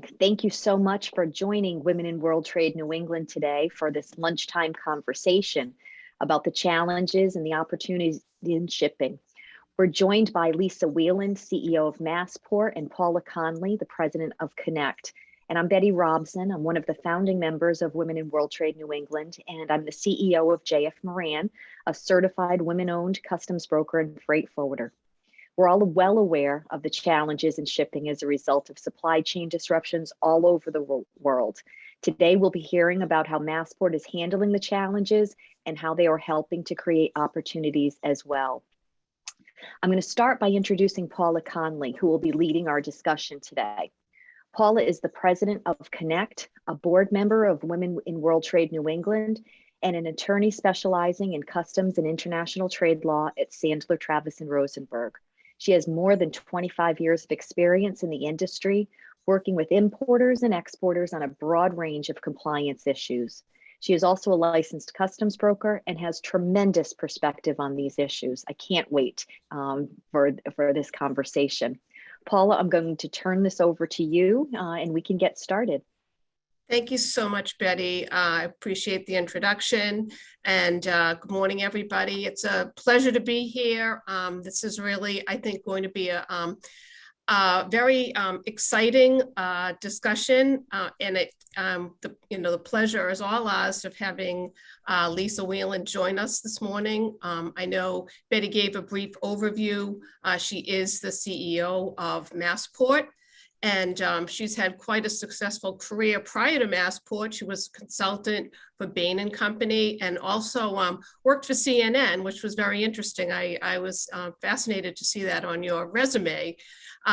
Thank you so much for joining Women in World Trade New England today for this lunchtime conversation about the challenges and the opportunities in shipping. We're joined by Lisa Wieland, CEO of Massport, and Paula Conley, the president of Connect. And I'm Betty Robson. I'm one of the founding members of Women in World Trade New England, and I'm the CEO of JF Moran, a certified women-owned customs broker and freight forwarder. We're all well aware of the challenges in shipping as a result of supply chain disruptions all over the world. Today, we'll be hearing about how Massport is handling the challenges and how they are helping to create opportunities as well. I'm going to start by introducing Paula Conley, who will be leading our discussion today. Paula is the president of Connect, a board member of Women in World Trade New England, and an attorney specializing in customs and international trade law at Sandler, Travis, and Rosenberg. She has more than 25 years of experience in the industry, working with importers and exporters on a broad range of compliance issues. She is also a licensed customs broker and has tremendous perspective on these issues. I can't wait for this conversation. Paula, I'm going to turn this over to you and we can get started. Thank you so much, Betty. I appreciate the introduction, and good morning, everybody. It's a pleasure to be here. This is really, I think, going to be a very exciting discussion, and the pleasure is all ours of having Lisa Wieland join us this morning. I know Betty gave a brief overview. She is the CEO of Massport. And she's had quite a successful career prior to Massport. She was a consultant for Bain & Company and also worked for CNN, which was very interesting. I was fascinated to see that on your resume.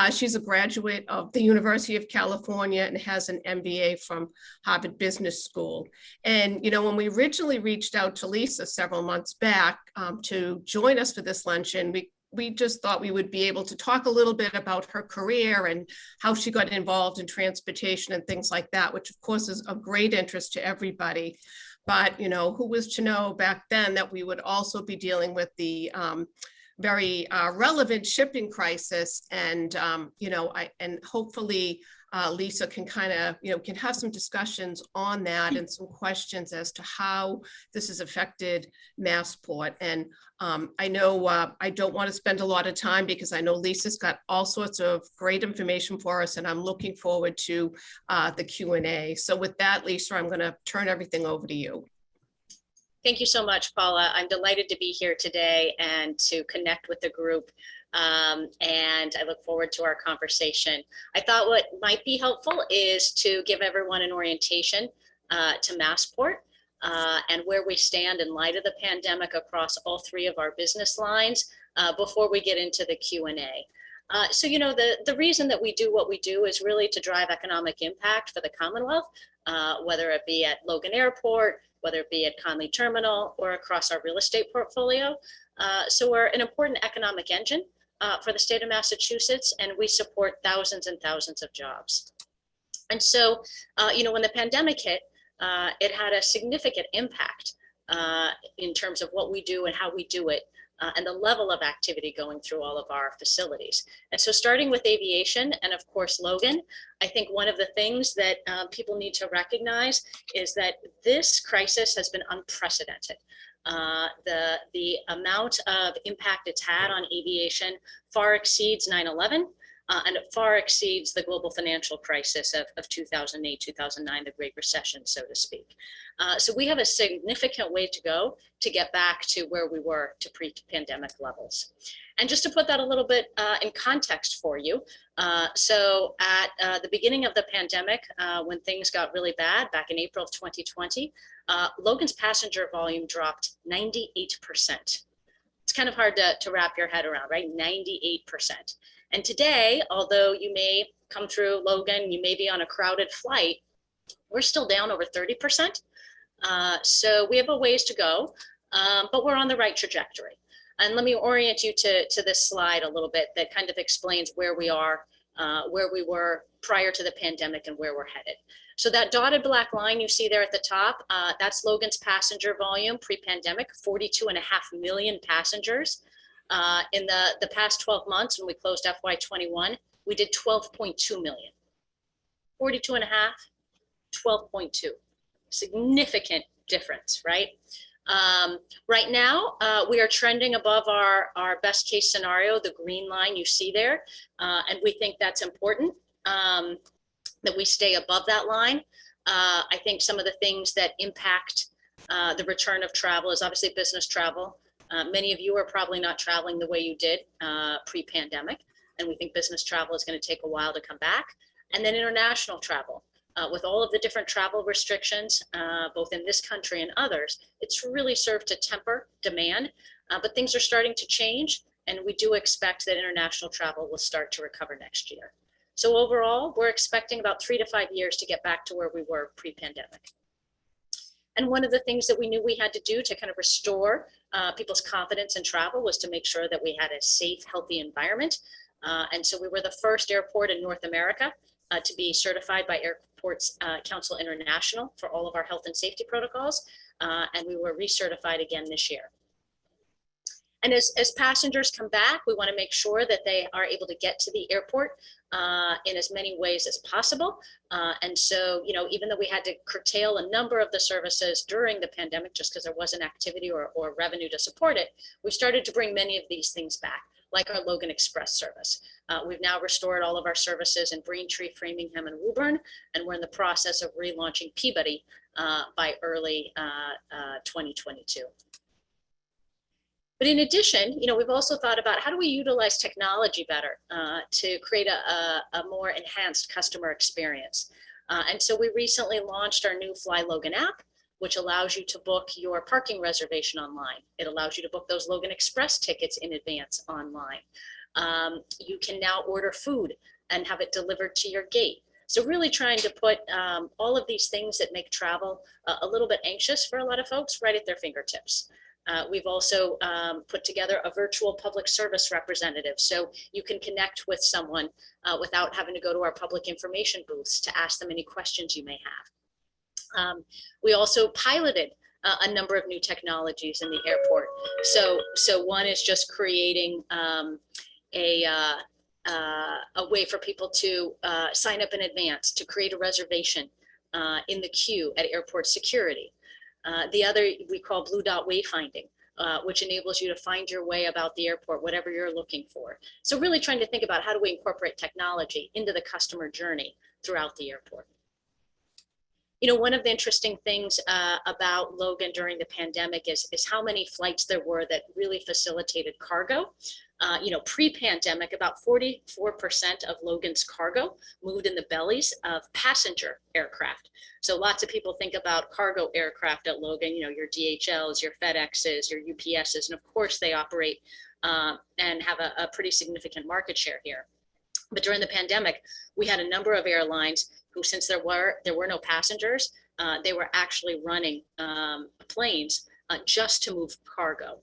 She's a graduate of the University of California and has an MBA from Harvard Business School. And, you know, when we originally reached out to Lisa several months back to join us for this luncheon, we just thought we would be able to talk a little bit about her career and how she got involved in transportation and things like that, which of course is of great interest to everybody. But, you know, who was to know back then that we would also be dealing with the very relevant shipping crisis, and, and hopefully Lisa can kind of, can have some discussions on that and some questions as to how this has affected Massport. And I know I don't want to spend a lot of time because I know Lisa's got all sorts of great information for us, and I'm looking forward to the Q&A. So with that, Lisa, I'm going to turn everything over to you. Thank you so much, Paula. I'm delighted to be here today and to connect with the group. And I look forward to our conversation. I thought what might be helpful is to give everyone an orientation to Massport and where we stand in light of the pandemic across all three of our business lines before we get into the Q&A. So, you know, the reason that we do what we do is really to drive economic impact for the Commonwealth, whether it be at Logan Airport, whether it be at Conley Terminal, or across our real estate portfolio. So we're an important economic engine for the state of Massachusetts, and we support thousands and thousands of jobs. And so, when the pandemic hit, it had a significant impact in terms of what we do and how we do it, and the level of activity going through all of our facilities. And so starting with aviation and of course, Logan, I think one of the things that people need to recognize is that this crisis has been unprecedented. The amount of impact it's had on aviation far exceeds 9/11. And it far exceeds the global financial crisis of 2008, 2009, the Great Recession, so to speak. So we have a significant way to go to get back to where we were to pre-pandemic levels. And just to put that a little bit in context for you, so at the beginning of the pandemic, when things got really bad back in April of 2020, Logan's passenger volume dropped 98%. It's kind of hard to wrap your head around, right? 98%. And today, although you may come through Logan, you may be on a crowded flight, we're still down over 30%. So we have a ways to go, but we're on the right trajectory. And let me orient you to this slide a little bit that kind of explains where we are, where we were prior to the pandemic and where we're headed. So that dotted black line you see there at the top, that's Logan's passenger volume pre-pandemic, 42.5 million passengers. In the past 12 months, when we closed FY21, we did 12.2 million. 42 and a half, 12.2. Significant difference, right? Right now, we are trending above our best case scenario, the green line you see there. And we think that's important, that we stay above that line. I think some of the things that impact the return of travel is obviously business travel. Many of you are probably not traveling the way you did pre-pandemic, and we think business travel is going to take a while to come back. And then international travel. With all of the different travel restrictions, both in this country and others, it's really served to temper demand, but things are starting to change, and we do expect that international travel will start to recover next year. So overall, we're expecting about 3 to 5 years to get back to where we were pre-pandemic. And one of the things that we knew we had to do to kind of restore people's confidence in travel was to make sure that we had a safe, healthy environment. And so we were the first airport in North America to be certified by Airports Council International for all of our health and safety protocols. And we were recertified again this year. And as passengers come back, we want to make sure that they are able to get to the airport in as many ways as possible. And so, you know, even though we had to curtail a number of the services during the pandemic, just because there wasn't activity or revenue to support it, we started to bring many of these things back, like our Logan Express service. We've now restored all of our services in Braintree, Framingham, and Woburn, and we're in the process of relaunching Peabody by early 2022. But in addition, you know, we've also thought about how do we utilize technology better to create a more enhanced customer experience. And so we recently launched our new Fly Logan app, which allows you to book your parking reservation online. It allows you to book those Logan Express tickets in advance online. You can now order food and have it delivered to your gate. So really trying to put all of these things that make travel a little bit anxious for a lot of folks right at their fingertips. We've also put together a virtual public service representative, so you can connect with someone without having to go to our public information booths to ask them any questions you may have. We also piloted a number of new technologies in the airport. So one is just creating a way for people to sign up in advance to create a reservation in the queue at airport security. The other we call Blue Dot Wayfinding, which enables you to find your way about the airport, whatever you're looking for. So really trying to think about how do we incorporate technology into the customer journey throughout the airport. You know, one of the interesting things about Logan during the pandemic is how many flights there were that really facilitated cargo. You know, pre-pandemic, about 44% of Logan's cargo moved in the bellies of passenger aircraft. So lots of people think about cargo aircraft at Logan, you know, your DHLs, your FedExes, your UPSs, and of course they operate and have a pretty significant market share here. But during the pandemic, we had a number of airlines who, since there were no passengers, they were actually running planes just to move cargo.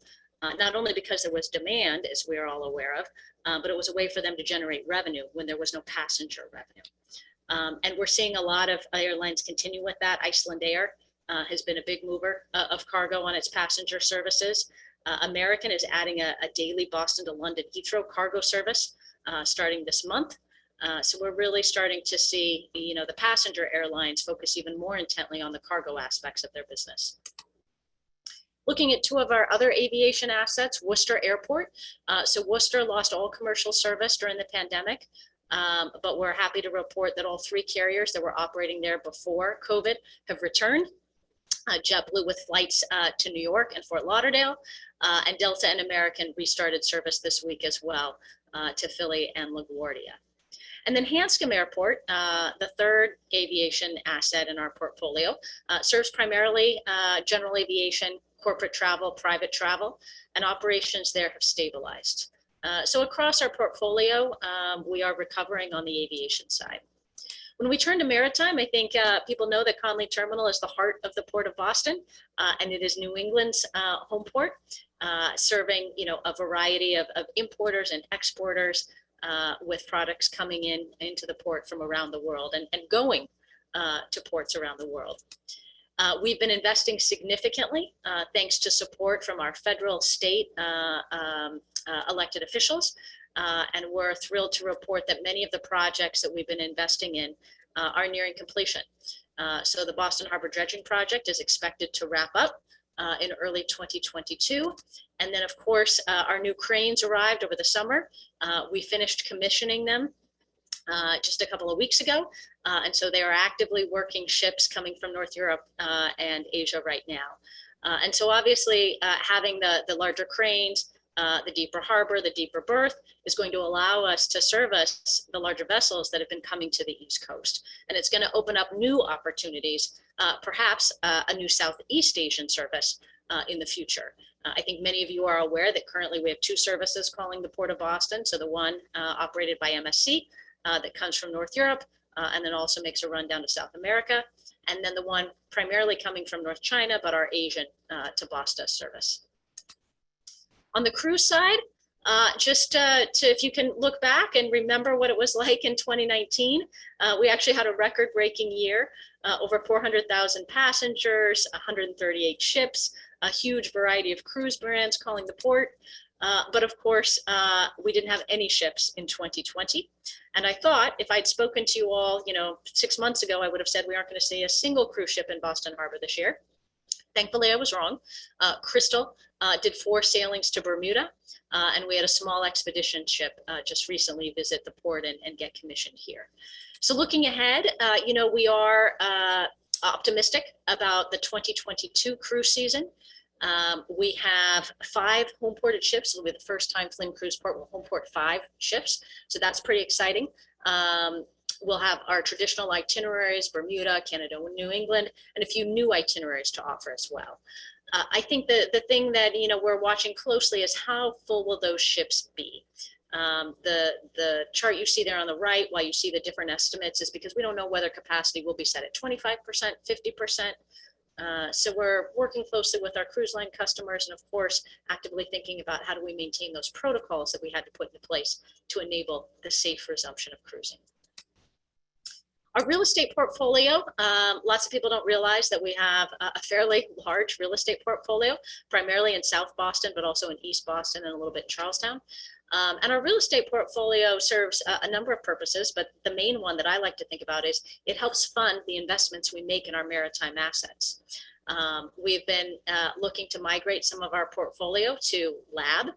Not only because there was demand, as we're all aware of, but it was a way for them to generate revenue when there was no passenger revenue. And we're seeing a lot of airlines continue with that. Iceland Air has been a big mover of cargo on its passenger services. American is adding a daily Boston to London Heathrow cargo service starting this month. So we're really starting to see, you know, the passenger airlines focus even more intently on the cargo aspects of their business. Looking at two of our other aviation assets, Worcester Airport. So Worcester lost all commercial service during the pandemic, but we're happy to report that all 3 carriers that were operating there before COVID have returned. JetBlue with flights to New York and Fort Lauderdale, and Delta and American restarted service this week as well to Philly and LaGuardia. And then Hanscom Airport, the third aviation asset in our portfolio, serves primarily general aviation, corporate travel, private travel, and operations there have stabilized. So across our portfolio, we are recovering on the aviation side. When we turn to maritime, I think people know that Conley Terminal is the heart of the Port of Boston, and it is New England's home port, serving, you know, a variety of importers and exporters with products coming into the port from around the world and going to ports around the world. We've been investing significantly thanks to support from our federal, state elected officials. And we're thrilled to report that many of the projects that we've been investing in are nearing completion. So the Boston Harbor Dredging Project is expected to wrap up in early 2022. And then, of course, our new cranes arrived over the summer. We finished commissioning them just a couple of weeks ago. And so they are actively working ships coming from North Europe and Asia right now. And so obviously having the larger cranes, the deeper harbor, the deeper berth is going to allow us to service the larger vessels that have been coming to the East Coast. And it's going to open up new opportunities, perhaps a new Southeast Asian service in the future. I think many of you are aware that currently we have two services calling the Port of Boston. So the one operated by MSC that comes from North Europe and then also makes a run down to South America. And then the one primarily coming from North China, but our Asian to Boston service. On the cruise side, if you can look back and remember what it was like in 2019, we actually had a record-breaking year, over 400,000 passengers, 138 ships, a huge variety of cruise brands calling the port. But of course, we didn't have any ships in 2020. And I thought if I'd spoken to you all, 6 months ago, I would have said we aren't going to see a single cruise ship in Boston Harbor this year. Thankfully, I was wrong. Crystal did 4 sailings to Bermuda, and we had a small expedition ship just recently visit the port and get commissioned here. So looking ahead, we are optimistic about the 2022 cruise season. We have 5 home-ported ships. It'll be the first time Flynn Cruise Port will home-port 5 ships, so that's pretty exciting. We'll have our traditional itineraries, Bermuda, Canada, New England, and a few new itineraries to offer as well. I think the thing that we're watching closely is how full will those ships be. The chart you see there on the right, while you see the different estimates, is because we don't know whether capacity will be set at 25%, 50%. So we're working closely with our cruise line customers and, of course, actively thinking about how do we maintain those protocols that we had to put in place to enable the safe resumption of cruising. Our real estate portfolio, lots of people don't realize that we have a fairly large real estate portfolio, primarily in South Boston, but also in East Boston and a little bit in Charlestown. And our real estate portfolio serves a number of purposes, but the main one that I like to think about is it helps fund the investments we make in our maritime assets. We've been looking to migrate some of our portfolio to lab.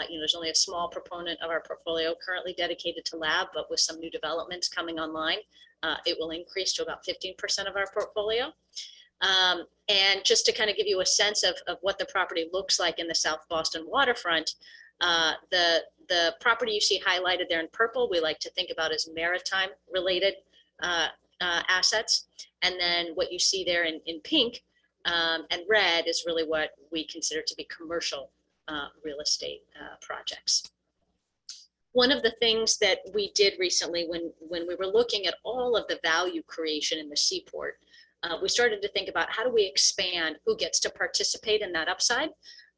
There's only a small proponent of our portfolio currently dedicated to lab, but with some new developments coming online, it will increase to about 15% of our portfolio. And just to kind of give you a sense of what the property looks like in the South Boston waterfront, the property you see highlighted there in purple, we like to think about as maritime related assets. And then what you see there in pink and red is really what we consider to be commercial real estate projects. One of the things that we did recently when we were looking at all of the value creation in the seaport, we started to think about how do we expand who gets to participate in that upside.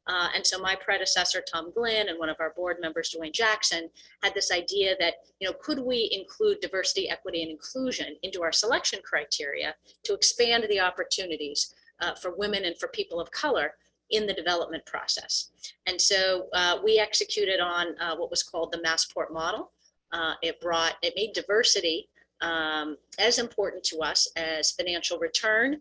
And so my predecessor, Tom Glynn, and one of our board members, Dwayne Jackson, had this idea that, could we include diversity, equity, and inclusion into our selection criteria to expand the opportunities for women and for people of color in the development process. And so we executed on what was called the Massport model. It made diversity as important to us as financial return,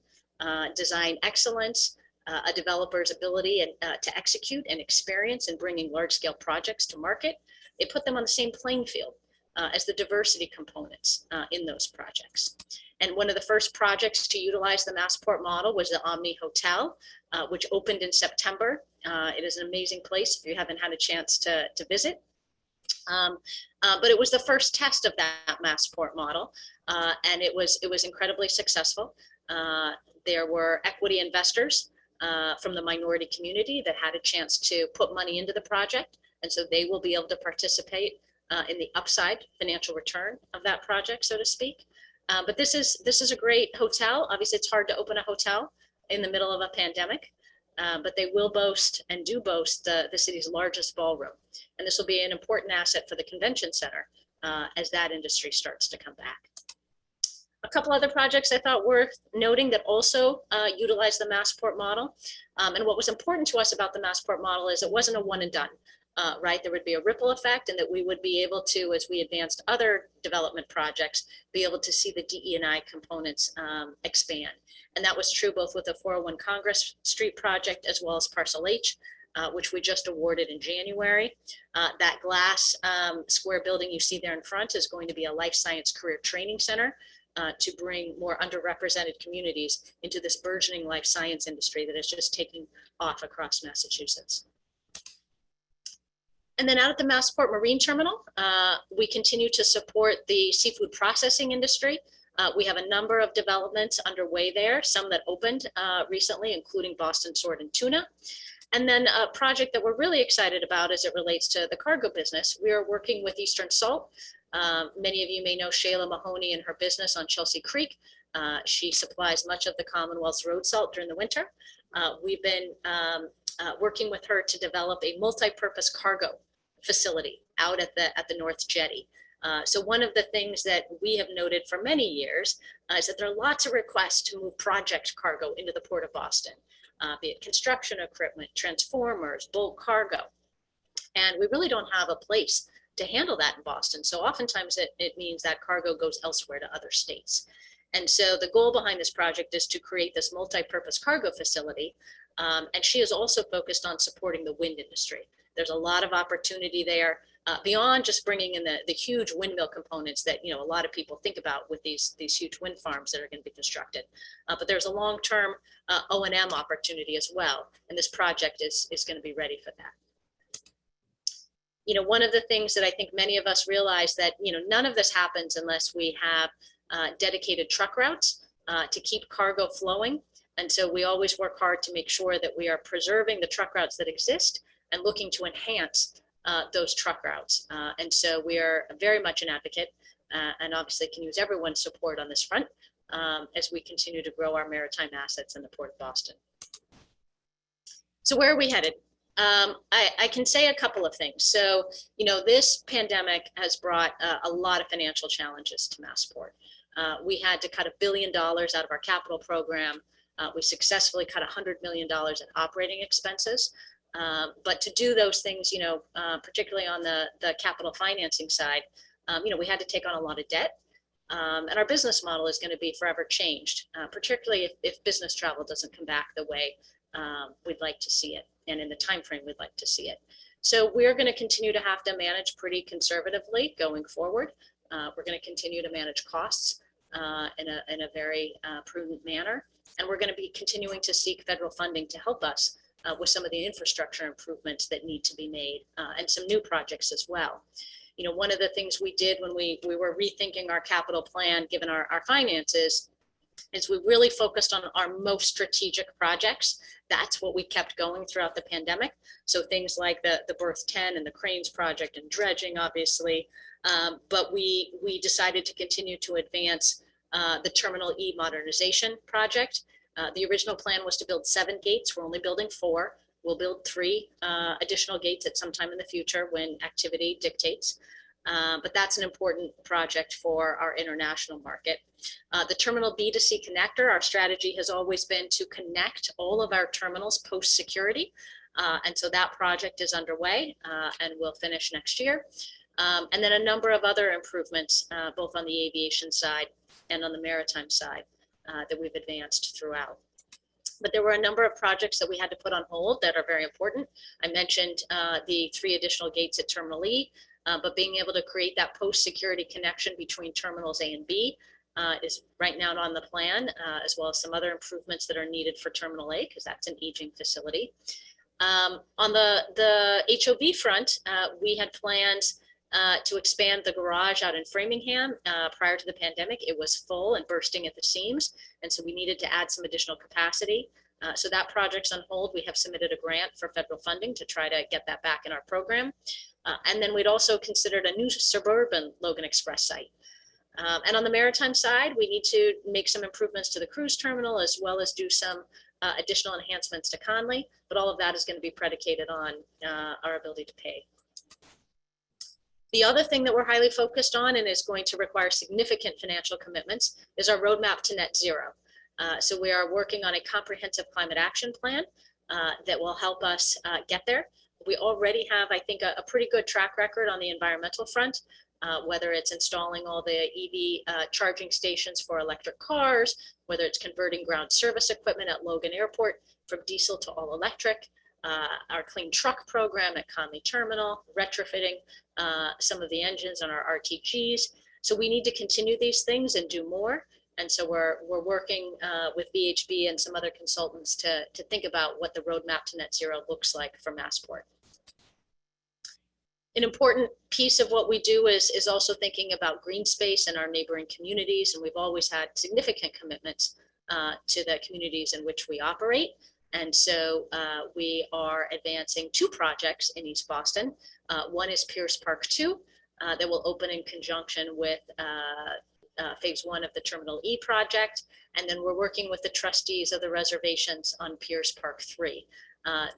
design excellence, a developer's ability to execute and experience in bringing large-scale projects to market. It put them on the same playing field as the diversity components in those projects. And one of the first projects to utilize the Massport model was the Omni Hotel, which opened in September. It is an amazing place if you haven't had a chance to visit. But it was the first test of that Massport model, and it was incredibly successful. There were equity investors from the minority community that had a chance to put money into the project, and so they will be able to participate in the upside financial return of that project, so to speak. But this is a great hotel. Obviously, it's hard to open a hotel in the middle of a pandemic, but they will boast and do boast the city's largest ballroom, and this will be an important asset for the convention center as that industry starts to come back. A couple other projects I thought worth noting that also utilize the Massport model. And what was important to us about the Massport model is it wasn't a one and done. right? There would be a ripple effect, and that we would be able to, as we advanced other development projects, be able to see the DE&I components expand. And that was true both with the 401 Congress Street project as well as Parcel H, which we just awarded in January. That glass square building you see there in front is going to be a life science career training center to bring more underrepresented communities into this burgeoning life science industry that is just taking off across Massachusetts. And then out at the Massport Marine Terminal, we continue to support the seafood processing industry. We have a number of developments underway there, some that opened recently, including Boston Sword and Tuna. And then a project that we're really excited about as it relates to the cargo business. We are working with Eastern Salt. Many of you may know Shayla Mahoney and her business on Chelsea Creek. She supplies much of the Commonwealth's road salt during the winter. We've been working with her to develop a multi-purpose cargo facility out at the North Jetty. So one of the things that we have noted for many years is that there are lots of requests to move project cargo into the Port of Boston, be it construction equipment, transformers, bulk cargo. And we really don't have a place to handle that in Boston. So oftentimes it means that cargo goes elsewhere to other states. And so the goal behind this project is to create this multi-purpose cargo facility. And she is also focused on supporting the wind industry. There's a lot of opportunity there beyond just bringing in the huge windmill components that, you know, a lot of people think about with these huge wind farms that are going to be constructed. But there's a long-term O&M opportunity as well. And this project is going to be ready for that. You know, one of the things that I think many of us realize that, you know, none of this happens unless we have dedicated truck routes to keep cargo flowing. And so we always work hard to make sure that we are preserving the truck routes that exist and looking to enhance those truck routes. And so we are very much an advocate and obviously can use everyone's support on this front as we continue to grow our maritime assets in the Port of Boston. So where are we headed? I can say a couple of things. So, you know, this pandemic has brought a lot of financial challenges to Massport. We had to cut $1 billion out of our capital program. We successfully cut $100 million in operating expenses. But to do those things, you know, particularly on the capital financing side, you know, we had to take on a lot of debt. And our business model is going to be forever changed, particularly if business travel doesn't come back the way we'd like to see it, and in the time frame we'd like to see it. So we're going to continue to have to manage pretty conservatively going forward. We're going to continue to manage costs in a very prudent manner, and we're going to be continuing to seek federal funding to help us with some of the infrastructure improvements that need to be made, and some new projects as well. You know, one of the things we did when we were rethinking our capital plan, given our finances, is we really focused on our most strategic projects. That's what we kept going throughout the pandemic. So things like the Berth 10 and the Cranes project and dredging, obviously. But we decided to continue to advance the Terminal E modernization project. The original plan was to build 7 gates. We're only building 4. We'll build 3 additional gates at some time in the future when activity dictates. But that's an important project for our international market. The Terminal B2C connector, our strategy has always been to connect all of our terminals post-security. And so that project is underway and will finish next year. And then a number of other improvements, both on the aviation side and on the maritime side that we've advanced throughout. But there were a number of projects that we had to put on hold that are very important. I mentioned the 3 additional gates at Terminal E, but being able to create that post-security connection between Terminals A and B is right now on the plan, as well as some other improvements that are needed for Terminal A, because that's an aging facility. On the HOV front, we had plans to expand the garage out in Framingham. Prior to the pandemic, it was full and bursting at the seams, and so we needed to add some additional capacity. So that project's on hold. We have submitted a grant for federal funding to try to get that back in our program. And then we'd also considered a new suburban Logan Express site. And on the maritime side, we need to make some improvements to the cruise terminal, as well as do some additional enhancements to Conley, but all of that is going to be predicated on our ability to pay. The other thing that we're highly focused on and is going to require significant financial commitments is our roadmap to net zero. So we are working on a comprehensive climate action plan that will help us get there. We already have, I think, a pretty good track record on the environmental front, whether it's installing all the EV charging stations for electric cars, whether it's converting ground service equipment at Logan Airport from diesel to all electric, our clean truck program at Conley Terminal, retrofitting some of the engines on our RTGs. So we need to continue these things and do more. And so we're working with VHB and some other consultants to think about what the roadmap to net zero looks like for Massport. An important piece of what we do is also thinking about green space in our neighboring communities. And we've always had significant commitments to the communities in which we operate. And so we are advancing 2 projects in East Boston. One is Pierce Park 2 that will open in conjunction with phase 1 of the Terminal E project. And then we're working with the trustees of the reservations on Pierce Park 3.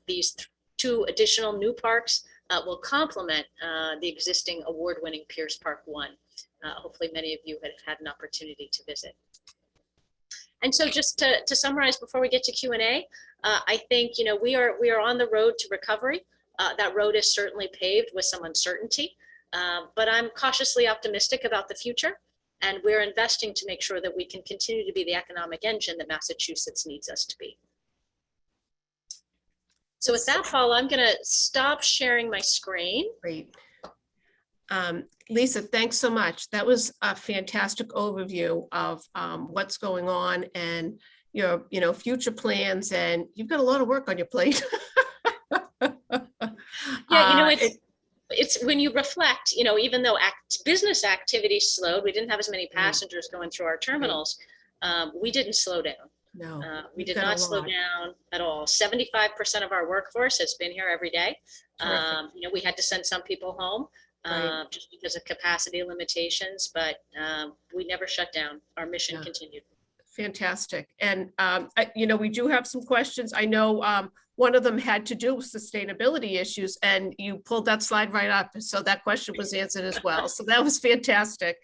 These 2 additional new parks will complement the existing award-winning Pierce Park 1. Hopefully many of you have had an opportunity to visit. And so just to summarize before we get to Q&A, I think, we are on the road to recovery. That road is certainly paved with some uncertainty, but I'm cautiously optimistic about the future. And we're investing to make sure that we can continue to be the economic engine that Massachusetts needs us to be. So with that, Paula, I'm going to stop sharing my screen. Great. Lisa, thanks so much. That was a fantastic overview of what's going on and your future plans, and you've got a lot of work on your plate. Yeah, it's when you reflect, even though business activity slowed, we didn't have as many passengers going through our terminals. We didn't slow down. No, we did not slow down at all. 75% of our workforce has been here every day. We had to send some people home just because of capacity limitations, but we never shut down. Our mission continued. Fantastic. And, we do have some questions. I know one of them had to do with sustainability issues, and you pulled that slide right up. So that question was answered as well. So that was fantastic.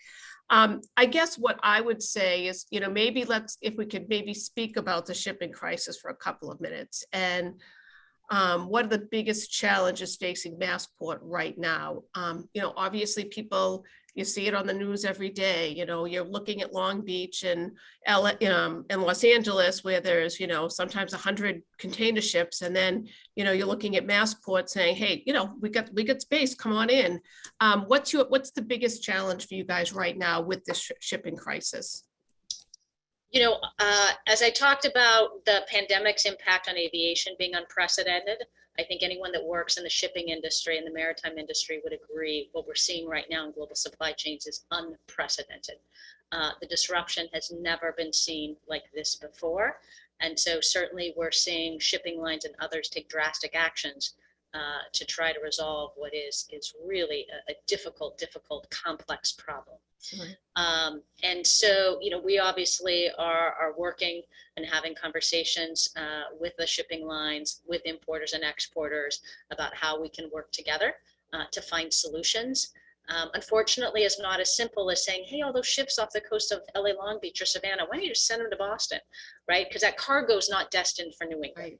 I guess what I would say is, maybe if we could maybe speak about the shipping crisis for a couple of minutes, and what are the biggest challenges facing Massport right now? Obviously people, you see it on the news every day. You're looking at Long Beach and Los Angeles, where there's, sometimes 100 container ships. And then, you're looking at Massport saying, hey, we got space, come on in. What's the biggest challenge for you guys right now with this shipping crisis? As I talked about the pandemic's impact on aviation being unprecedented, I think anyone that works in the shipping industry and the maritime industry would agree what we're seeing right now in global supply chains is unprecedented. The disruption has never been seen like this before. And so certainly we're seeing shipping lines and others take drastic actions to try to resolve what is really a difficult, complex problem. Right. And so, we obviously are working and having conversations with the shipping lines, with importers and exporters about how we can work together to find solutions. Unfortunately, it's not as simple as saying, hey, all those ships off the coast of LA Long Beach or Savannah, why don't you just send them to Boston, right? Because that cargo is not destined for New England. Right.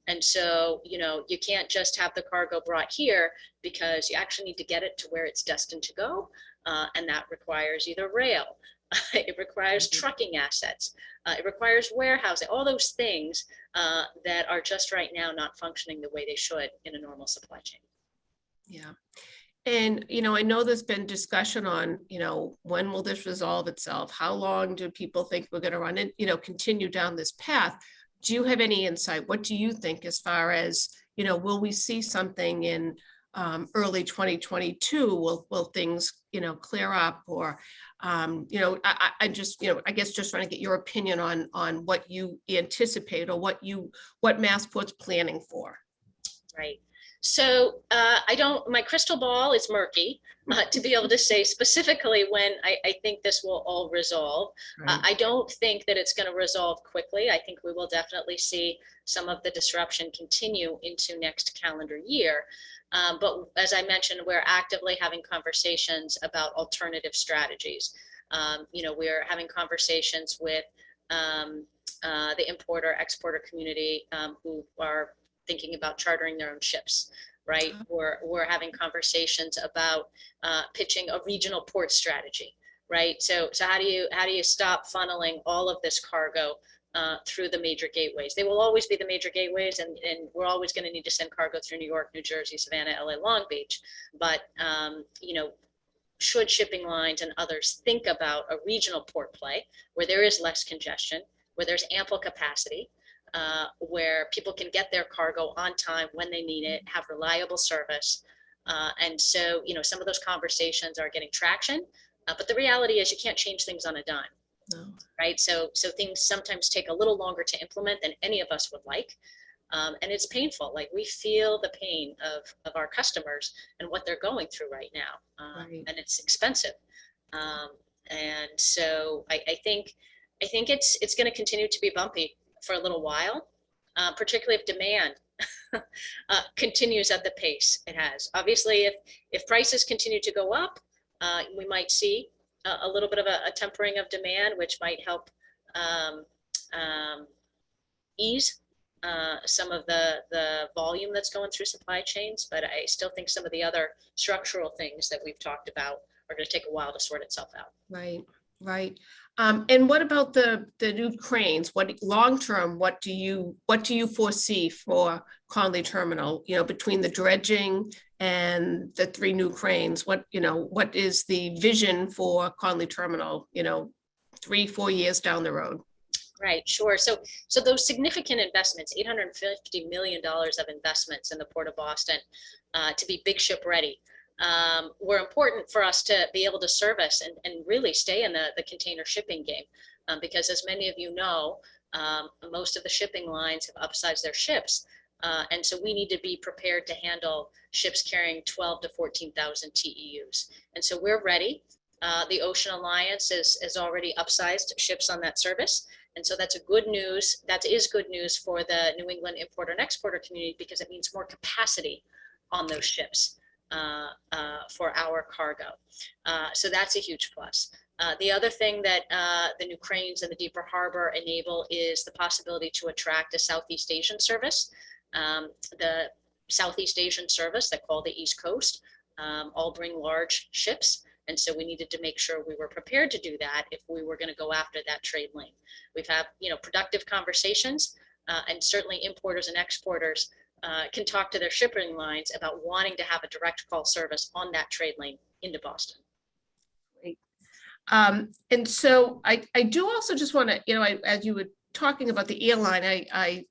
And so, you can't just have the cargo brought here, because you actually need to get it to where it's destined to go. And that requires either rail, it requires trucking assets, it requires warehousing, all those things that are just right now not functioning the way they should in a normal supply chain. Yeah. And, I know there's been discussion on, when will this resolve itself? How long do people think we're going to run and, continue down this path? Do you have any insight? What do you think as far as, will we see something in early 2022? Will things, clear up? Or, I just, I guess just trying to get your opinion on what you anticipate or what Massport's planning for. Right. So my crystal ball is murky to be able to say specifically when I think this will all resolve. Right. I don't think that it's going to resolve quickly. I think we will definitely see some of the disruption continue into next calendar year. But as I mentioned, we're actively having conversations about alternative strategies. We're having conversations with the importer-exporter community who are thinking about chartering their own ships, right? We're having conversations about pitching a regional port strategy, right? So how do you stop funneling all of this cargo through the major gateways? They will always be the major gateways, and we're always going to need to send cargo through New York, New Jersey, Savannah, LA, Long Beach. But should shipping lines and others think about a regional port play where there is less congestion, where there's ample capacity, where people can get their cargo on time when they need it, have reliable service. And so, some of those conversations are getting traction, but the reality is you can't change things on a dime. No. Right. So things sometimes take a little longer to implement than any of us would like. And it's painful. Like, we feel the pain of our customers and what they're going through right now. Right. And it's expensive. And so I think it's going to continue to be bumpy for a little while, particularly if demand continues at the pace it has. Obviously, if prices continue to go up, we might see a little bit of a tempering of demand, which might help ease some of the volume that's going through supply chains. But I still think some of the other structural things that we've talked about are going to take a while to sort itself out. Right. Right. And what about the new cranes? What long term? What do you foresee for Conley Terminal? Between the dredging and the 3 new cranes, what is the vision for Conley Terminal? 3-4 years down the road. Right, sure. So those significant investments, $850 million of investments in the Port of Boston to be big ship ready, were important for us to be able to service and really stay in the container shipping game. Because as many of you know, most of the shipping lines have upsized their ships. And so we need to be prepared to handle ships carrying 12 to 14,000 TEUs. And so we're ready. The Ocean Alliance has already upsized ships on that service. And so that's good news. That is good news for the New England importer and exporter community, because it means more capacity on those ships for our cargo. So that's a huge plus. The other thing that the new cranes and the deeper harbor enable is the possibility to attract a Southeast Asian service. The Southeast Asian service that call the East Coast all bring large ships. And so we needed to make sure we were prepared to do that if we were going to go after that trade lane. We've had, productive conversations, and certainly importers and exporters can talk to their shipping lines about wanting to have a direct call service on that trade lane into Boston. Great. And so I do also just want to, as you were talking about the airline, I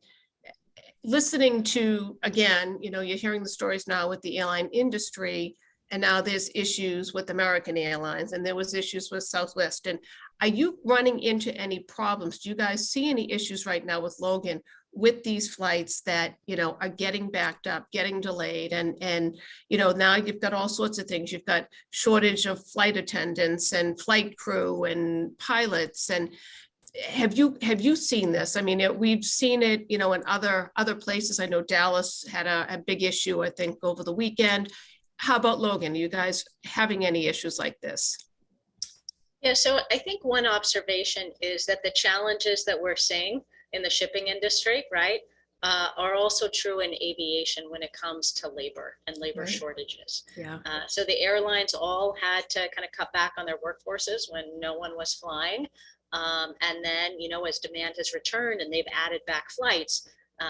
listening to, again, you're hearing the stories now with the airline industry. And now there's issues with American Airlines, and there was issues with Southwest. And are you running into any problems? Do you guys see any issues right now with Logan with these flights that, are getting backed up, getting delayed? And now you've got all sorts of things. You've got shortage of flight attendants and flight crew and pilots. And have you seen this? I mean, we've seen it, in other places. I know Dallas had a big issue, I think, over the weekend. How about Logan? Are you guys having any issues like this? Yeah, so I think one observation is that the challenges that we're seeing in the shipping industry, right, are also true in aviation when it comes to labor and labor shortages. Yeah. So the airlines all had to kind of cut back on their workforces when no one was flying. And then, as demand has returned and they've added back flights,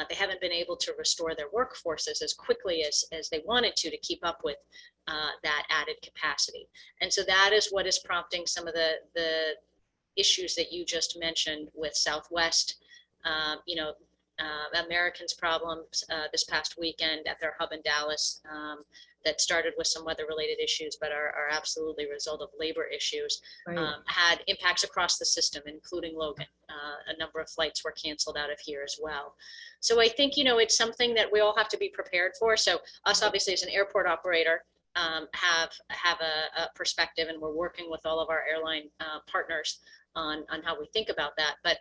they haven't been able to restore their workforces as quickly as they wanted to keep up with that added capacity. And so that is what is prompting some of the issues that you just mentioned with Southwest. Americans' problems this past weekend at their hub in Dallas that started with some weather-related issues, but are absolutely a result of labor issues, had impacts across the system, including Logan. A number of flights were canceled out of here as well. So I think, it's something that we all have to be prepared for. So us, obviously, as an airport operator, have a perspective, and we're working with all of our airline partners on how we think about that. But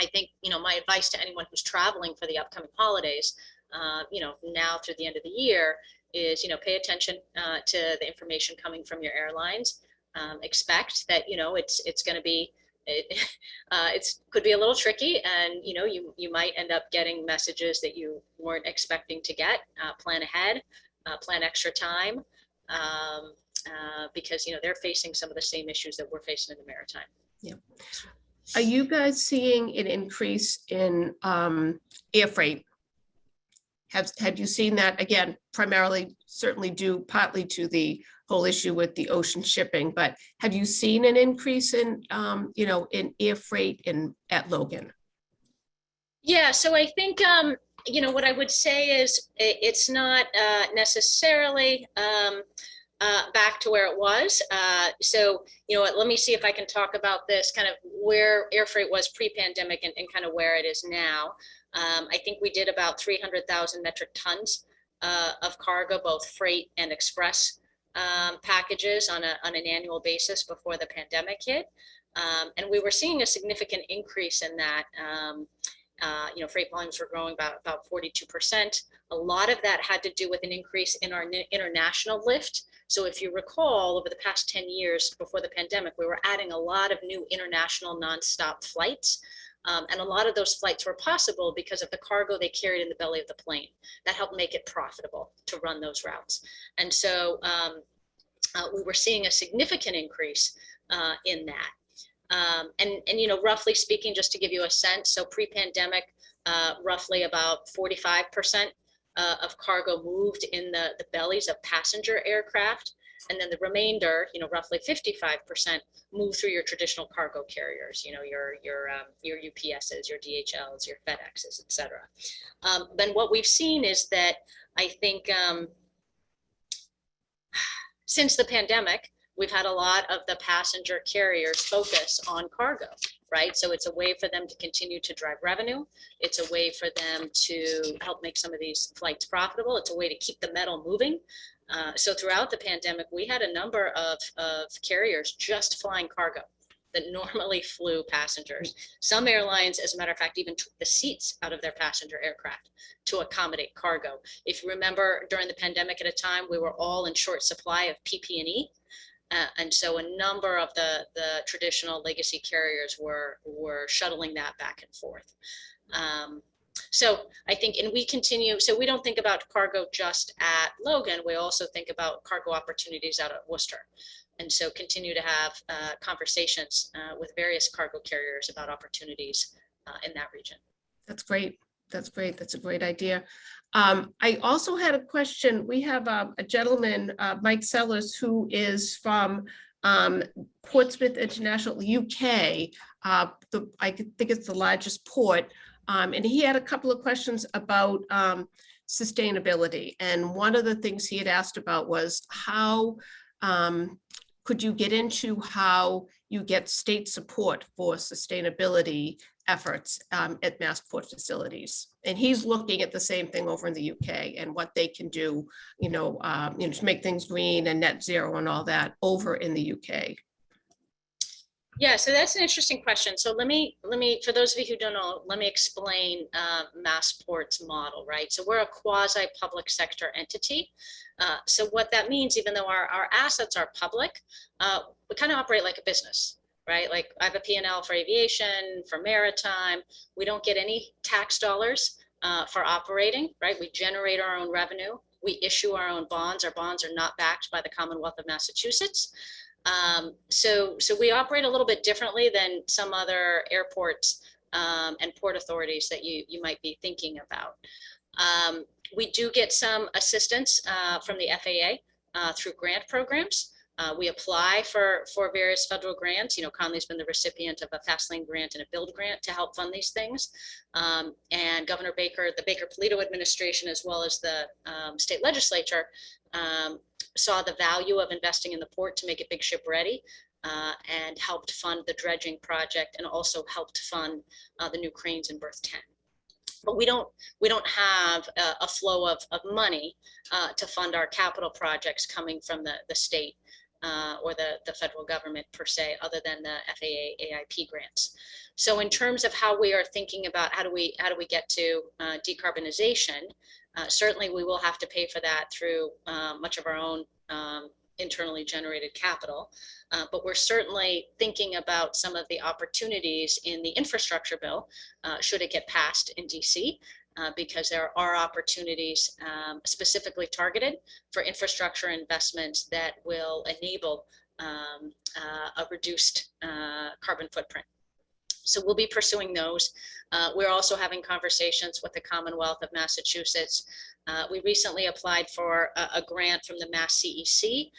I think, my advice to anyone who's traveling for the upcoming holidays, now through the end of the year is, pay attention to the information coming from your airlines. Expect that, it's going to be it's could be a little tricky, and you might end up getting messages that you weren't expecting to get. Plan ahead, plan extra time, because they're facing some of the same issues that we're facing in the maritime. Yeah. Are you guys seeing an increase in air freight? Have you seen that, again, primarily certainly due partly to the whole issue with the ocean shipping, but have you seen an increase in in air freight at Logan? Yeah, so I think what I would say is it's not necessarily back to where it was. So let me see if I can talk about this kind of where air freight was pre-pandemic and kind of where it is now. I think we did about 300,000 metric tons of cargo, both freight and express packages on an annual basis before the pandemic hit. And we were seeing a significant increase in that. Freight volumes were growing about 42%. A lot of that had to do with an increase in our international lift. So if you recall, over the past 10 years before the pandemic, we were adding a lot of new international nonstop flights. And a lot of those flights were possible because of the cargo they carried in the belly of the plane. That helped make it profitable to run those routes. And so we were seeing a significant increase in that. And roughly speaking, just to give you a sense, so pre-pandemic, roughly about 45% of cargo moved in the bellies of passenger aircraft. And then the remainder, roughly 55%, move through your traditional cargo carriers, your UPSs, your DHLs, your FedExes, et cetera. Then what we've seen is that I think since the pandemic, we've had a lot of the passenger carriers focus on cargo, right? So it's a way for them to continue to drive revenue. It's a way for them to help make some of these flights profitable. It's a way to keep the metal moving. So throughout the pandemic, we had a number of carriers just flying cargo that normally flew passengers. Some airlines, as a matter of fact, even took the seats out of their passenger aircraft to accommodate cargo. If you remember, during the pandemic at a time, we were all in short supply of PP&E. And so a number of the traditional legacy carriers were shuttling that back and forth. So I think, and we continue, so we don't think about cargo just at Logan, we also think about cargo opportunities out at Worcester. And so continue to have conversations with various cargo carriers about opportunities in that region. That's great. That's great. That's a great idea. I also had a question. We have a gentleman, Mike Sellers, who is from Portsmouth International, UK. I think it's the largest port. And he had a couple of questions about sustainability. And one of the things he had asked about was how could you get into how you get state support for sustainability efforts at Massport facilities? And he's looking at the same thing over in the UK and what they can do, to make things green and net zero and all that over in the UK. Yeah, so that's an interesting question. So let me, for those of you who don't know, let me explain Massport's model, right? So we're a quasi public sector entity. So what that means, even though our assets are public, we kind of operate like a business, right? Like I have a P&L for aviation, for maritime. We don't get any tax dollars for operating, right? We generate our own revenue. We issue our own bonds. Our bonds are not backed by the Commonwealth of Massachusetts. So we operate a little bit differently than some other airports and port authorities that you might be thinking about. We do get some assistance from the FAA through grant programs. We apply for various federal grants. Conley's been the recipient of a Fast Lane grant and a Build grant to help fund these things. And Governor Baker, the Baker-Polito administration, as well as the state legislature, saw the value of investing in the port to make it big ship ready, and helped fund the dredging project and also helped fund the new cranes in berth 10. But we don't have a flow of money to fund our capital projects coming from the state or the federal government per se, other than the FAA AIP grants. So in terms of how we are thinking about how do we get to decarbonization, certainly we will have to pay for that through much of our own internally generated capital, but we're certainly thinking about some of the opportunities in the infrastructure bill, should it get passed in DC, because there are opportunities specifically targeted for infrastructure investments that will enable a reduced carbon footprint. So we'll be pursuing those. We're also having conversations with the Commonwealth of Massachusetts. We recently applied for a grant from the Mass CEC.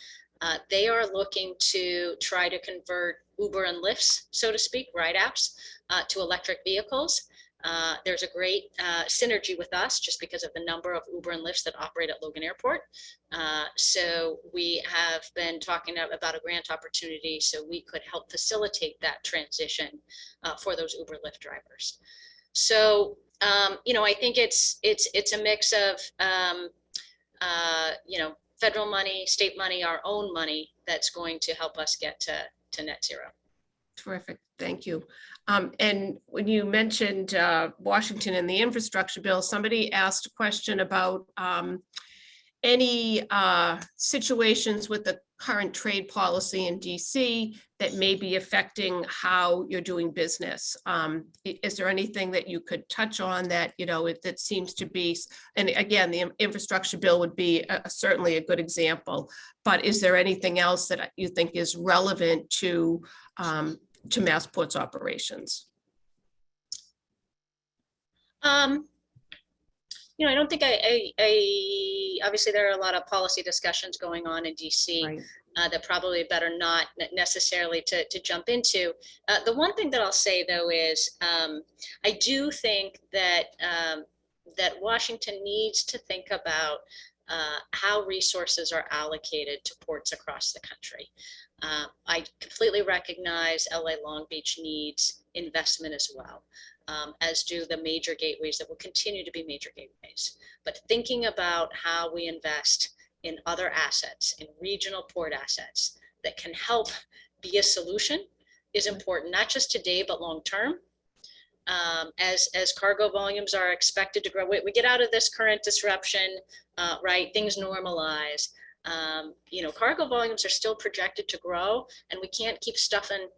They are looking to try to convert Uber and Lyfts, so to speak, ride apps, to electric vehicles. There's a great synergy with us just because of the number of Uber and Lyfts that operate at Logan Airport. So we have been talking about a grant opportunity so we could help facilitate that transition for those Uber Lyft drivers. So, you know, I think it's a mix of, you know, federal money, state money, our own money that's going to help us get to net zero. Terrific, thank you. And when you mentioned Washington and the infrastructure bill, somebody asked a question about any situations with the current trade policy in DC that may be affecting how you're doing business. Is there anything that you could touch on that, you know, that seems to be, and again, the infrastructure bill would be certainly a good example, but is there anything else that you think is relevant to Massport's operations? You know, I don't think I obviously there are a lot of policy discussions going on in DC, right, that probably better not necessarily to jump into. The one thing that I'll say though is I do think that that Washington needs to think about how resources are allocated to ports across the country. I completely recognize LA Long Beach needs investment as well, as do the major gateways that will continue to be major gateways. But thinking about how we invest in other assets, in regional port assets that can help be a solution is important, not just today, but long term. As cargo volumes are expected to grow, we get out of this current disruption, right? Things normalize. You know, cargo volumes are still projected to grow, and we can't keep stuffing,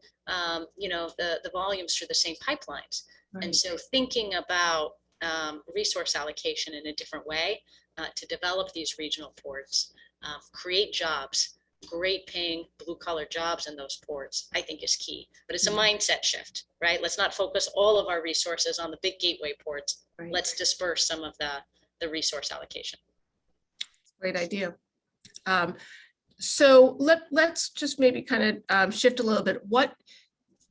you know, the volumes through the same pipelines. Right. And so thinking about resource allocation in a different way to develop these regional ports, create jobs, great paying blue collar jobs in those ports, I think is key. But it's a mindset shift, right? Let's not focus all of our resources on the big gateway ports. Right. Let's disperse some of the resource allocation. Great idea. So let's just maybe kind of shift a little bit. What,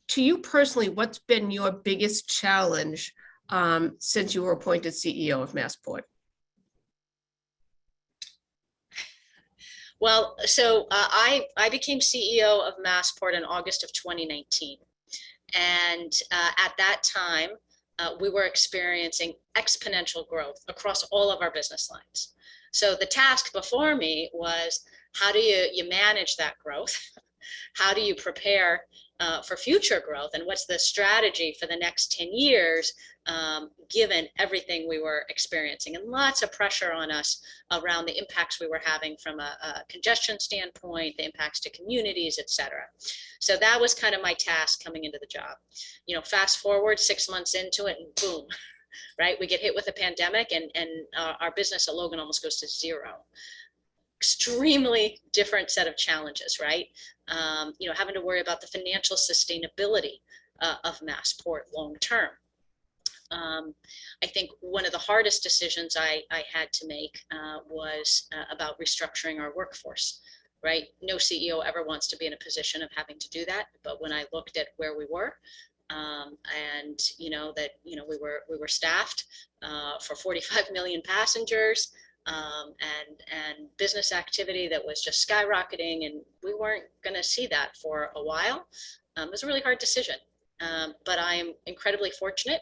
to you personally, what's been your biggest challenge since you were appointed CEO of Massport? Well, so I became CEO of Massport in August of 2019. And at that time, we were experiencing exponential growth across all of our business lines. So the task before me was, how do you manage that growth? How do you prepare for future growth? And what's the strategy for the next 10 years, given everything we were experiencing? And lots of pressure on us around the impacts we were having from a congestion standpoint, the impacts to communities, et cetera. So that was kind of my task coming into the job. You know, fast forward 6 months into it and boom, right? We get hit with a pandemic and our business at Logan almost goes to zero. Extremely different set of challenges, right? You know, having to worry about the financial sustainability of Massport long term. I think one of the hardest decisions I had to make was about restructuring our workforce, right? No CEO ever wants to be in a position of having to do that. But when I looked at where we were, and you know that we were staffed for 45 million passengers, and business activity that was just skyrocketing, and we weren't going to see that for a while. It was a really hard decision, but I'm incredibly fortunate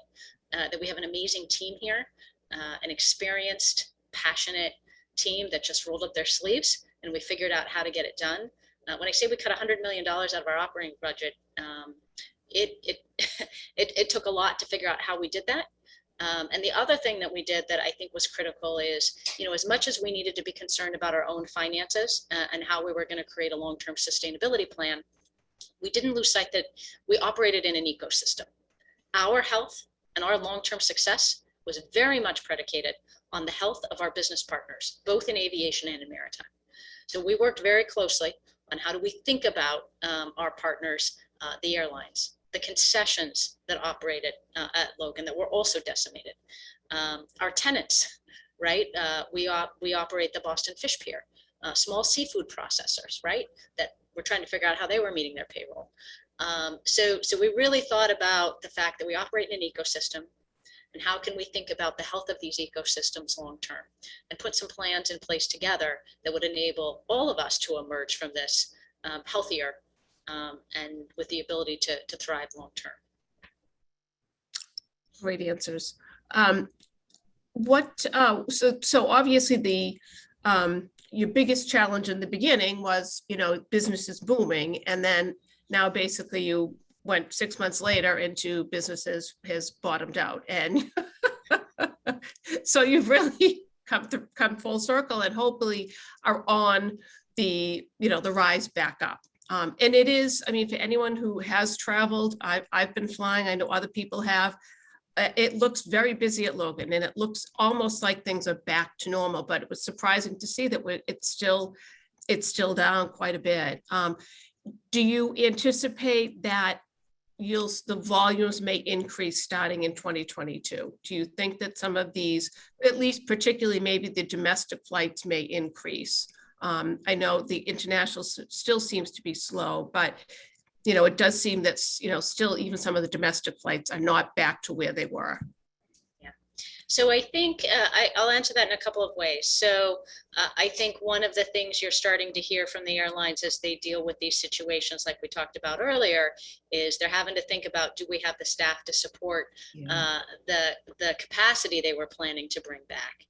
that we have an amazing team here, an experienced, passionate team that just rolled up their sleeves, and we figured out how to get it done. When I say we cut $100 million out of our operating budget, it took a lot to figure out how we did that. And the other thing that we did that I think was critical is, as much as we needed to be concerned about our own finances and how we were going to create a long-term sustainability plan, we didn't lose sight that we operated in an ecosystem. Our health and our long-term success was very much predicated on the health of our business partners, both in aviation and in maritime. So we worked very closely on how do we think about our partners, the airlines, the concessions that operated at Logan that were also decimated, our tenants, right? We operate the Boston Fish Pier, small seafood processors, right? That we're trying to figure out how they were meeting their payroll. So we really thought about the fact that we operate in an ecosystem, and how can we think about the health of these ecosystems long term, and put some plans in place together that would enable all of us to emerge from this healthier and with the ability to thrive long term. Great answers. So obviously the your biggest challenge in the beginning was, business is booming, and then now basically you went 6 months later into businesses has bottomed out, and so you've really come full circle and hopefully are on the the rise back up. And it is, I mean, for anyone who has traveled, I've been flying, I know other people have. It looks very busy at Logan, and it looks almost like things are back to normal, but it was surprising to see that it's still down quite a bit. Do you anticipate that the volumes may increase starting in 2022? Do you think that some of these, at least particularly maybe the domestic flights, may increase? I know the international still seems to be slow, but it does seem that still even some of the domestic flights are not back to where they were. Yeah. So I think I'll answer that in a couple of ways. So I think one of the things you're starting to hear from the airlines as they deal with these situations, like we talked about earlier, is they're having to think about, do we have the staff to support the capacity they were planning to bring back?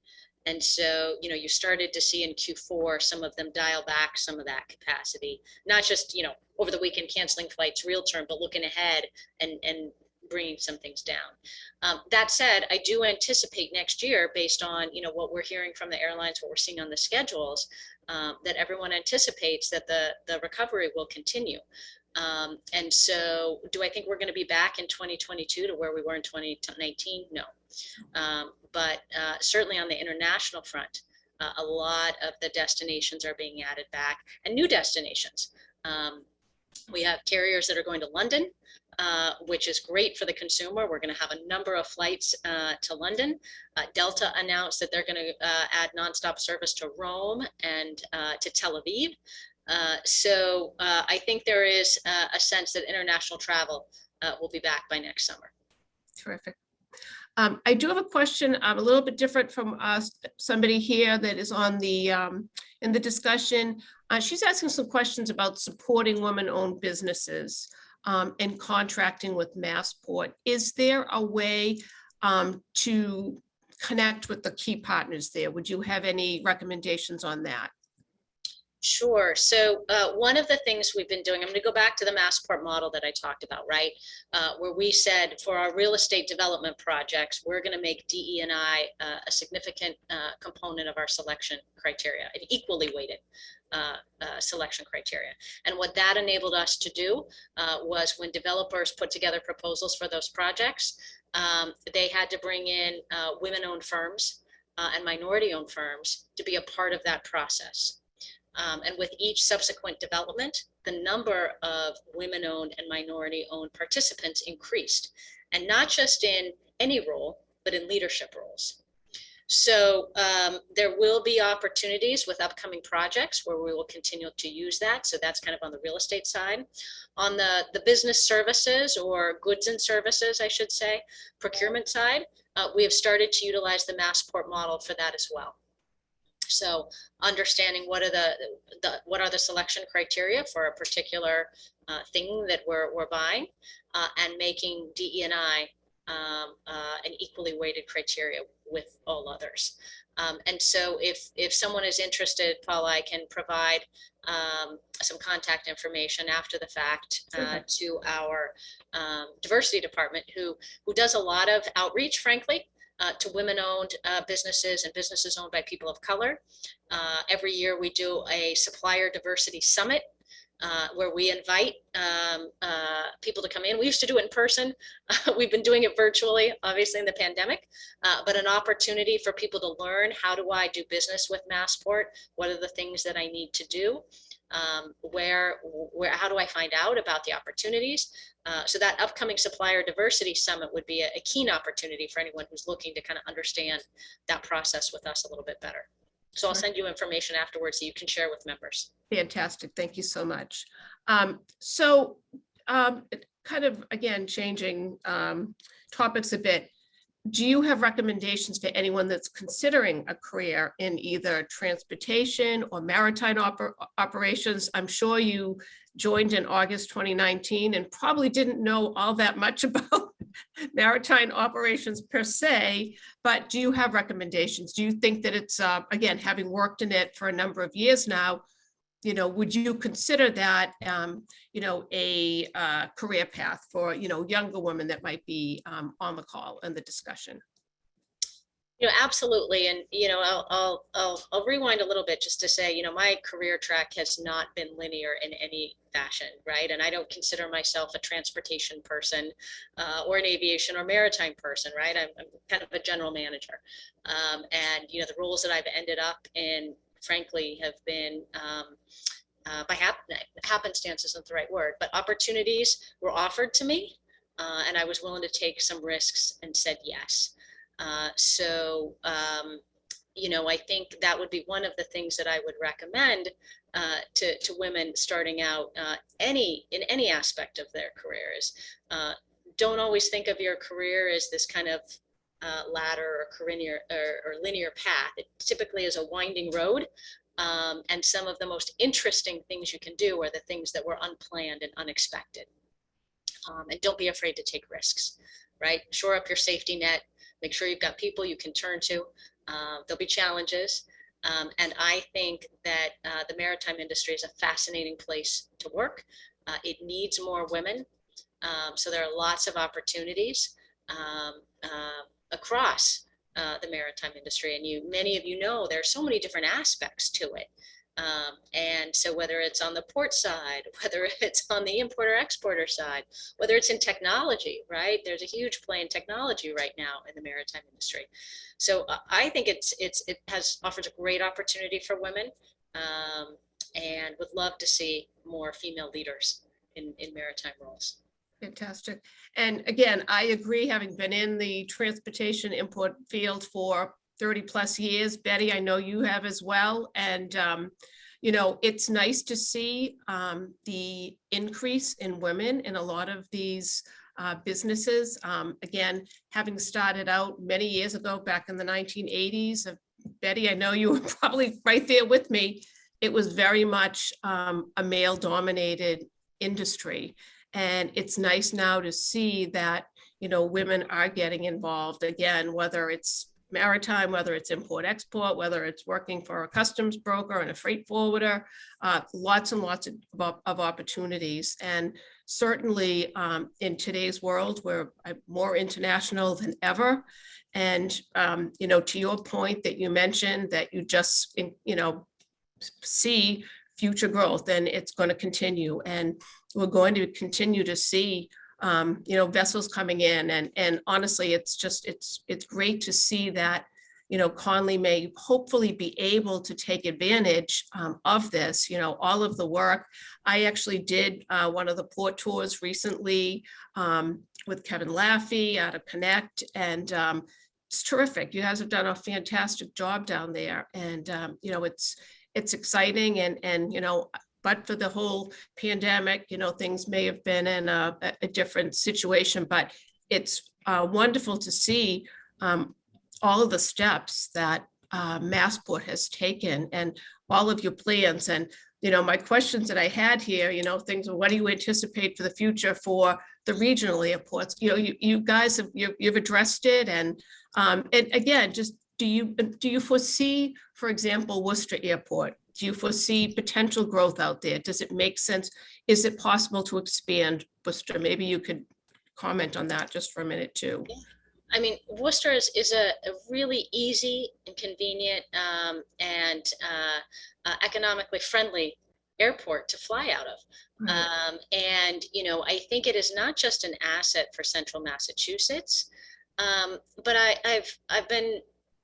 And so, you started to see in Q4, some of them dial back some of that capacity, not just, over the weekend canceling flights real term, but looking ahead and bringing some things down. That said, I do anticipate next year, based on, what we're hearing from the airlines, what we're seeing on the schedules, that everyone anticipates that the recovery will continue. And so do I think we're going to be back in 2022 to where we were in 2019? No. But certainly on the international front, a lot of the destinations are being added back, and new destinations. We have carriers that are going to London, which is great for the consumer. We're going to have a number of flights to London. Delta announced that they're going to add nonstop service to Rome and to Tel Aviv. So I think there is a sense that international travel will be back by next summer. Terrific. I do have a question a little bit different from somebody here that is on the in the discussion. She's asking some questions about supporting women-owned businesses and contracting with Massport. Is there a way to connect with the key partners there? Would you have any recommendations on that? Sure. So one of the things we've been doing, I'm going to go back to the Massport model that I talked about, right? Where we said for our real estate development projects, we're going to make DE&I a significant component of our selection criteria, an equally weighted selection criteria. And what that enabled us to do was, when developers put together proposals for those projects, they had to bring in women-owned firms and minority-owned firms to be a part of that process. And with each subsequent development, the number of women-owned and minority-owned participants increased, and not just in any role, but in leadership roles. So there will be opportunities with upcoming projects where we will continue to use that. So that's kind of on the real estate side. On the business services, or goods and services, I should say, procurement side, we have started to utilize the Massport model for that as well. So understanding what are the selection criteria for a particular thing that we're buying, and making DE&I an equally weighted criteria with all others. And so if someone is interested, Paula, I can provide some contact information after the fact to our diversity department, who does a lot of outreach, frankly, to women-owned businesses and businesses owned by people of color. Every year we do a supplier diversity summit where we invite people to come in. We used to do it in person. We've been doing it virtually, obviously in the pandemic, but an opportunity for people to learn, how do I do business with Massport? What are the things that I need to do? How do I find out about the opportunities? So that upcoming supplier diversity summit would be a keen opportunity for anyone who's looking to kind of understand that process with us a little bit better. So I'll send you information afterwards so you can share with members. Fantastic. Thank you so much. Kind of, again, changing topics a bit. Do you have recommendations for anyone that's considering a career in either transportation or maritime operations? I'm sure you joined in August 2019 and probably didn't know all that much about maritime operations per se, but do you have recommendations? Do you think that it's, again, having worked in it for a number of years now, would you consider that, a career path for, younger women that might be on the call and the discussion? Absolutely. And, I'll rewind a little bit just to say, my career track has not been linear in any fashion, right? And I don't consider myself a transportation person or an aviation or maritime person, right? I'm kind of a general manager. And, the roles that I've ended up in, frankly, have been by happenstance isn't the right word, but opportunities were offered to me, and I was willing to take some risks and said yes. I think that would be one of the things that I would recommend to women starting out in any aspect of their career is don't always think of your career as this kind of ladder or linear path. It typically is a winding road. And some of the most interesting things you can do are the things that were unplanned and unexpected. And don't be afraid to take risks, right? Shore up your safety net, make sure you've got people you can turn to. There'll be challenges. And I think that the maritime industry is a fascinating place to work. It needs more women. So there are lots of opportunities across the maritime industry, and many of you know there are so many different aspects to it. And so whether it's on the port side, whether it's on the importer exporter side, whether it's in technology, right? There's a huge play in technology right now in the maritime industry. So I think it offers a great opportunity for women, and would love to see more female leaders in maritime roles. Fantastic. And again, I agree, having been in the transportation import field for 30 plus years. Betty, I know you have as well. And, it's nice to see the increase in women in a lot of these businesses. Again, having started out many years ago, back in the 1980s, Betty, I know you were probably right there with me. It was very much a male dominated industry. And it's nice now to see that, women are getting involved again, whether it's maritime, whether it's import export, whether it's working for a customs broker and a freight forwarder, lots and lots of opportunities. And certainly in today's world, we're more international than ever. And, to your point that you mentioned, that you just, see future growth, and it's going to continue. And we're going to continue to see, vessels coming in. And honestly, it's great to see that, Conley may hopefully be able to take advantage of this, all of the work. I actually did one of the port tours recently with Kevin Laffey out of Connect, and it's terrific. You guys have done a fantastic job down there. And, it's exciting, and but for the whole pandemic, things may have been in a different situation, but it's wonderful to see all of the steps that Massport has taken and all of your plans. And, my questions that I had here, things, what do you anticipate for the future for the regional airports? You guys have, you've addressed it. And again, just do you foresee, for example, Worcester Airport? Do you foresee potential growth out there? Does it make sense? Is it possible to expand Worcester? Maybe you could comment on that just for a minute too. I mean, Worcester is a really easy and convenient and economically friendly airport to fly out of. Right. And, you know, I think it is not just an asset for central Massachusetts, but I've been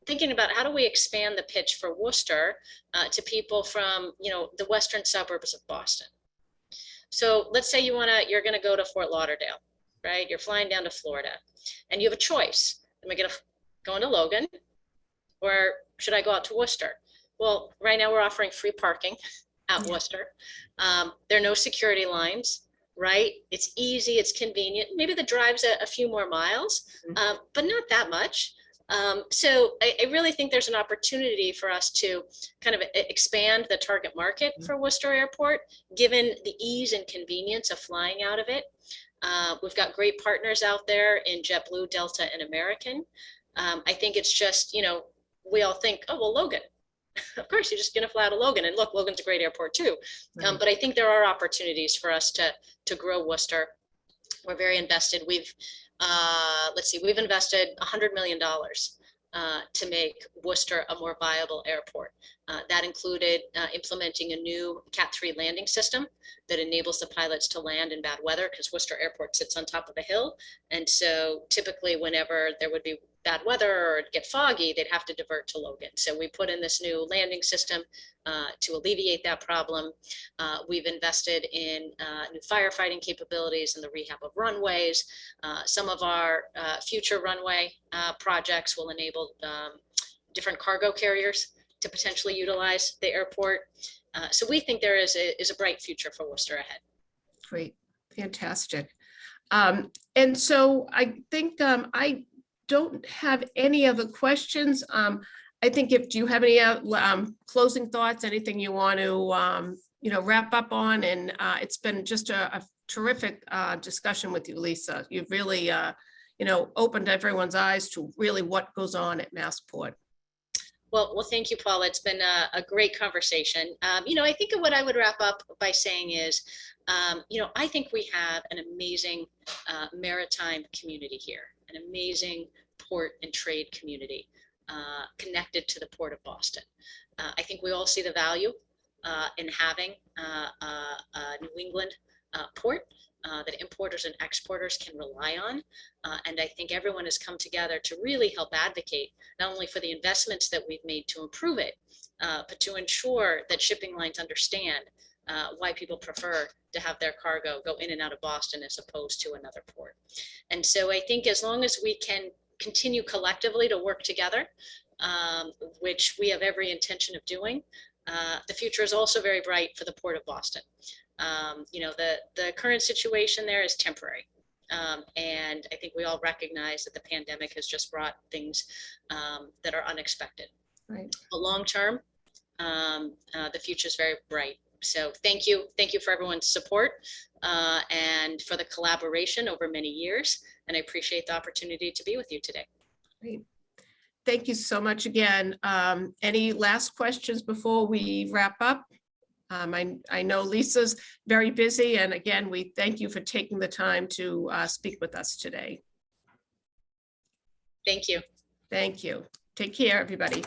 thinking about how do we expand the pitch for Worcester to people from, you know, the western suburbs of Boston. So let's say you're gonna go to Fort Lauderdale, right? You're flying down to Florida, and you have a choice. Am I gonna go into Logan, or should I go out to Worcester? Well, right now we're offering free parking at Worcester. There are no security lines, right? It's easy, it's convenient. Maybe the drive's a few more miles, but not that much. So I really think there's an opportunity for us to kind of expand the target market for Worcester Airport, given the ease and convenience of flying out of it. We've got great partners out there in JetBlue, Delta, and American. I think it's just, you know, we all think, oh, well, Logan. Of course, you're just going to fly out of Logan. And look, Logan's a great airport too. Right. But I think there are opportunities for us to grow Worcester. We're very invested. We've invested $100 million to make Worcester a more viable airport. That included implementing a new Cat 3 landing system that enables the pilots to land in bad weather, because Worcester Airport sits on top of a hill. And so typically whenever there would be bad weather or get foggy, they'd have to divert to Logan. So we put in this new landing system to alleviate that problem. We've invested in new firefighting capabilities and the rehab of runways. Some of our future runway projects will enable different cargo carriers to potentially utilize the airport. So we think there is a bright future for Worcester ahead. Great, fantastic. And so I think I don't have any other questions. I think do you have any closing thoughts, anything you want to wrap up on? And it's been just a terrific discussion with you, Lisa. You've really opened everyone's eyes to really what goes on at Massport. Well, thank you, Paula. It's been a great conversation. I think what I would wrap up by saying is, I think we have an amazing maritime community here, an amazing port and trade community connected to the Port of Boston. I think we all see the value in having a New England port that importers and exporters can rely on. And I think everyone has come together to really help advocate not only for the investments that we've made to improve it, but to ensure that shipping lines understand why people prefer to have their cargo go in and out of Boston as opposed to another port. And so I think as long as we can continue collectively to work together, which we have every intention of doing, the future is also very bright for the Port of Boston. The current situation there is temporary. And I think we all recognize that the pandemic has just brought things that are unexpected. Right. But long term, the future is very bright. So thank you for everyone's support and for the collaboration over many years. And I appreciate the opportunity to be with you today. Great. Thank you so much again. Any last questions before we wrap up? I know Lisa's very busy, and again, we thank you for taking the time to speak with us today. Thank you. Thank you. Take care, everybody.